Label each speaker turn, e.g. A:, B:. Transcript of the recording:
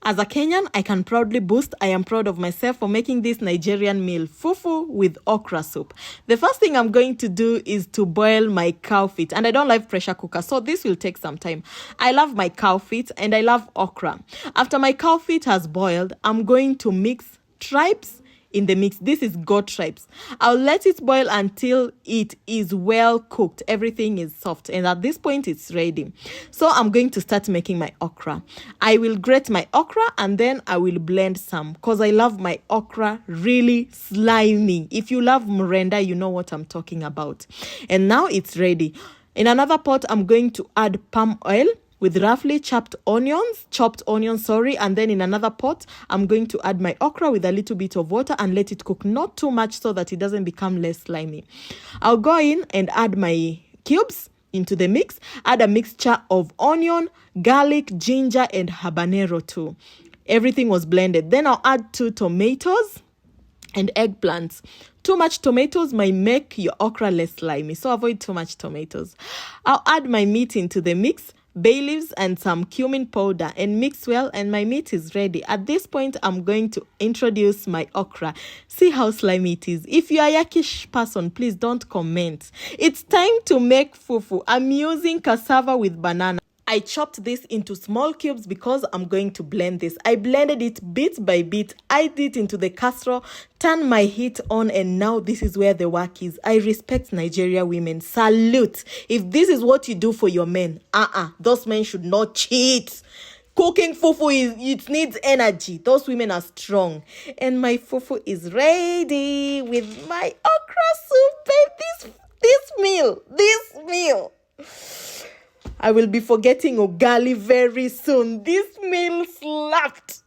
A: As a Kenyan, I can proudly boast I am proud of myself for making this Nigerian meal, fufu with okra soup. The first thing I'm going to do is to boil my cow feet, and I don't like pressure cooker, so this will take some time. I love my cow feet and I love okra. After my cow feet has boiled, I'm going to mix tripes in the mix. This is goat tripes. I'll let it boil until it is well cooked. Everything is soft, and at this point it's ready. So I'm going to start making my okra. I will grate my okra and then I will blend some because I love my okra really slimy. If you love mrenda, you know what I'm talking about. And now it's ready. In another pot, I'm going to add palm oil with roughly chopped onions, and then in another pot, I'm going to add my okra with a little bit of water and let it cook, not too much so that it doesn't become less slimy. I'll go in and add my cubes into the mix, add a mixture of onion, garlic, ginger, and habanero too. Everything was blended. Then I'll add 2 tomatoes and eggplants. Too much tomatoes might make your okra less slimy, so avoid too much tomatoes. I'll add my meat into the mix, bay leaves and some cumin powder, and mix well, and my meat is ready. At this point, I'm going to introduce my okra. See how slimy it is. If you are a yakish person, please don't comment. It's time to make fufu. I'm using cassava with banana. I chopped this into small cubes because I'm going to blend this. I blended it bit by bit. I did it into the casserole, turned my heat on, and now this is where the work is. I respect Nigeria women. Salute. If this is what you do for your men, those men should not cheat. Cooking fufu, it needs energy. Those women are strong. And my fufu is ready with my okra soup, babe. This meal. I will be forgetting ugali very soon. This meal slapped.